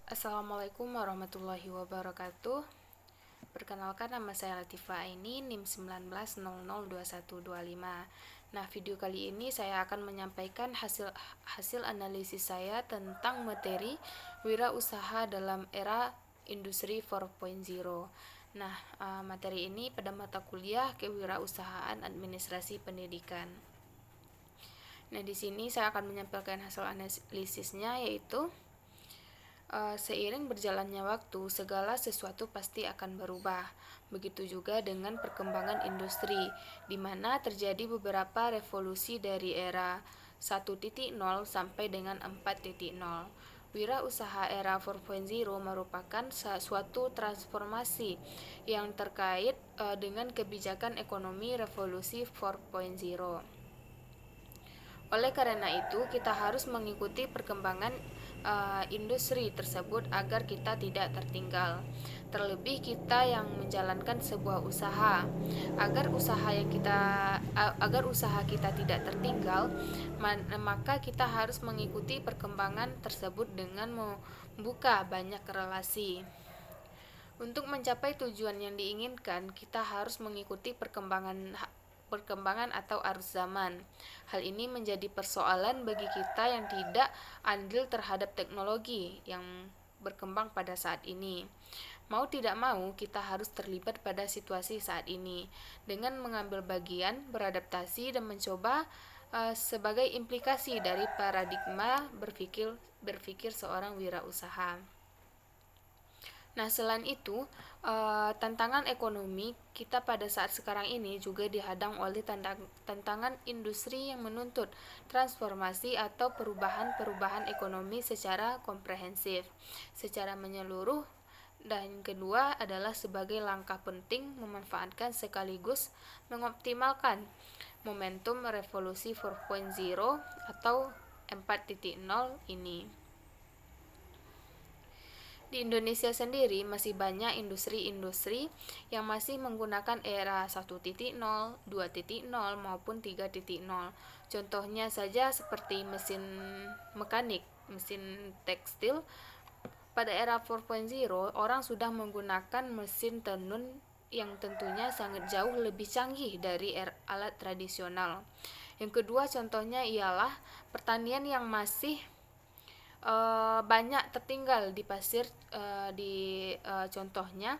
Assalamualaikum warahmatullahi wabarakatuh. Perkenalkan, nama saya Latifa Aini, NIM 19002125. Nah, video kali ini saya akan menyampaikan hasil analisis saya tentang materi wirausaha dalam era industri 4.0. Nah, materi ini pada mata kuliah Kewirausahaan Administrasi Pendidikan. Nah, di sini saya akan menyampaikan hasil analisisnya, yaitu seiring berjalannya waktu, segala sesuatu pasti akan berubah. Begitu juga dengan perkembangan industri, di mana terjadi beberapa revolusi dari era 1.0 sampai dengan 4.0. Wirausaha era 4.0 merupakan suatu transformasi yang terkait dengan kebijakan ekonomi revolusi 4.0. Oleh karena itu, kita harus mengikuti perkembangan industri tersebut agar kita tidak tertinggal. Terlebih kita yang menjalankan sebuah usaha, agar usaha kita tidak tertinggal, maka kita harus mengikuti perkembangan tersebut dengan membuka banyak relasi. Untuk mencapai tujuan yang diinginkan, kita harus mengikuti perkembangan atau arus zaman. Hal ini menjadi persoalan bagi kita yang tidak andil terhadap teknologi yang berkembang pada saat ini. Mau tidak mau, kita harus terlibat pada situasi saat ini dengan mengambil bagian, beradaptasi, dan mencoba sebagai implikasi dari paradigma berpikir seorang wirausaha. Nah, selain itu, tantangan ekonomi kita pada saat sekarang ini juga dihadang oleh tantangan industri yang menuntut transformasi atau perubahan ekonomi secara komprehensif, secara menyeluruh. Dan kedua adalah sebagai langkah penting memanfaatkan sekaligus mengoptimalkan momentum revolusi 4.0 atau 4.0 ini. Di Indonesia sendiri masih banyak industri-industri yang masih menggunakan era 1.0, 2.0 maupun 3.0. Contohnya saja seperti mesin mekanik, mesin tekstil. Pada era 4.0, orang sudah menggunakan mesin tenun yang tentunya sangat jauh lebih canggih dari alat tradisional. Yang kedua contohnya ialah pertanian yang masih banyak tertinggal di pasir. Contohnya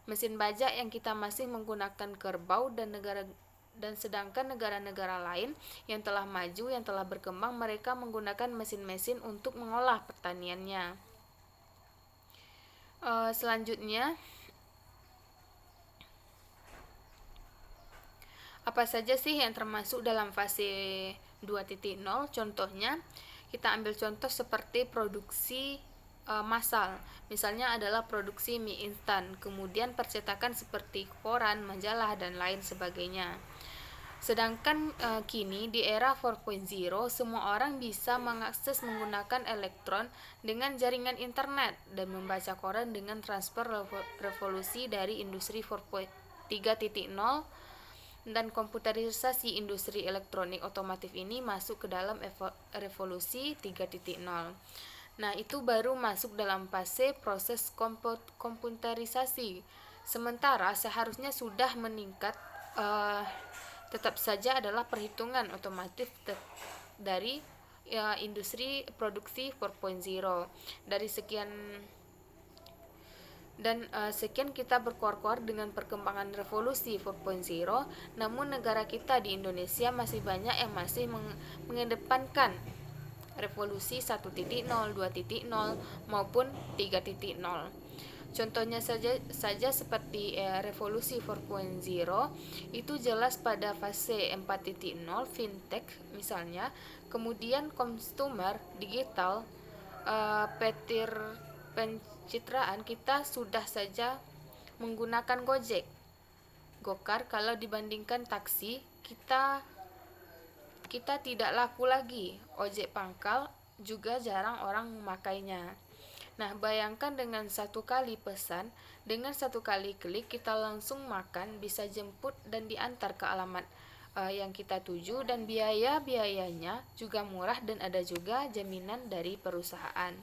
mesin bajak yang kita masih menggunakan kerbau, dan sedangkan negara-negara lain yang telah maju, yang telah berkembang, mereka menggunakan mesin-mesin untuk mengolah pertaniannya. Selanjutnya, apa saja sih yang termasuk dalam fase 2.0? Contohnya, kita ambil contoh seperti produksi massal. Misalnya adalah produksi mie instan, kemudian percetakan seperti koran, majalah, dan lain sebagainya. Sedangkan kini di era 4.0, semua orang bisa mengakses menggunakan elektron dengan jaringan internet dan membaca koran dengan transfer revolusi dari industri 3.0, dan komputerisasi industri elektronik otomotif ini masuk ke dalam revolusi 3.0. Nah, itu baru masuk dalam fase proses komputerisasi. Sementara seharusnya sudah meningkat, tetap saja adalah perhitungan otomatis dari industri produksi 4.0. Dari sekian kita berkuar-kuar dengan perkembangan revolusi 4.0, namun negara kita di Indonesia masih banyak yang masih mengedepankan revolusi 1.0, 2.0 maupun 3.0. Contohnya saja seperti revolusi 4.0 itu jelas pada fase 4.0 fintech misalnya, kemudian consumer digital, pencitraan kita sudah saja menggunakan Gojek, Gokar. Kalau dibandingkan taksi, kita tidak laku lagi. Ojek pangkal juga jarang orang memakainya. Nah, bayangkan dengan satu kali pesan, dengan satu kali klik kita langsung makan, bisa jemput dan diantar ke alamat yang kita tuju, dan biayanya juga murah dan ada juga jaminan dari perusahaan.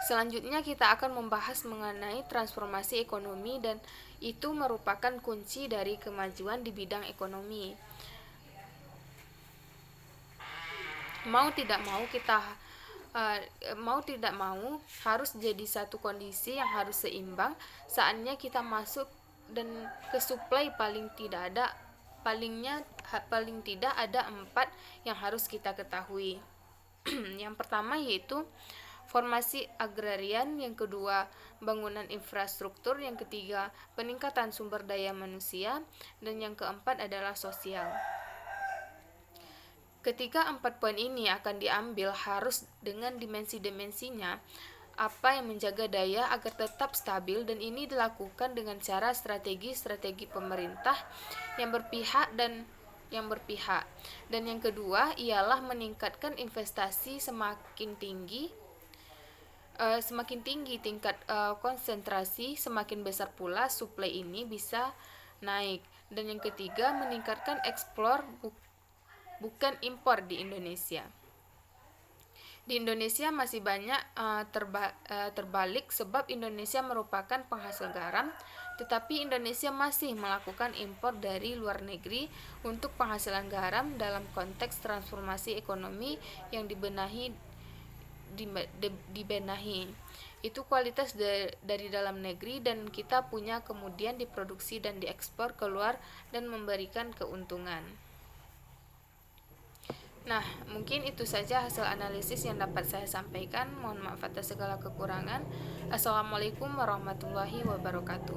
Selanjutnya kita akan membahas mengenai transformasi ekonomi, dan itu merupakan kunci dari kemajuan di bidang ekonomi. Mau tidak mau harus jadi satu kondisi yang harus seimbang. Saatnya kita masuk dan ke supply paling tidak ada 4 yang harus kita ketahui. Yang pertama yaitu formasi agrarian, yang kedua bangunan infrastruktur, yang ketiga peningkatan sumber daya manusia, dan yang keempat adalah sosial. Ketika 4 poin ini akan diambil harus dengan dimensi-dimensinya, apa yang menjaga daya agar tetap stabil, dan ini dilakukan dengan cara strategi pemerintah yang berpihak. Dan yang kedua ialah meningkatkan investasi semakin tinggi tingkat konsentrasi, semakin besar pula supply ini bisa naik. Dan yang ketiga meningkatkan ekspor bukan impor di Indonesia. Di Indonesia masih banyak terbalik, sebab Indonesia merupakan penghasil garam, tetapi Indonesia masih melakukan impor dari luar negeri untuk penghasilan garam dalam konteks transformasi ekonomi yang dibenahi. Itu kualitas dari dalam negeri, dan kita punya kemudian diproduksi dan diekspor keluar dan memberikan keuntungan. Nah, mungkin itu saja hasil analisis yang dapat saya sampaikan. Mohon maaf atas segala kekurangan. Assalamualaikum warahmatullahi wabarakatuh.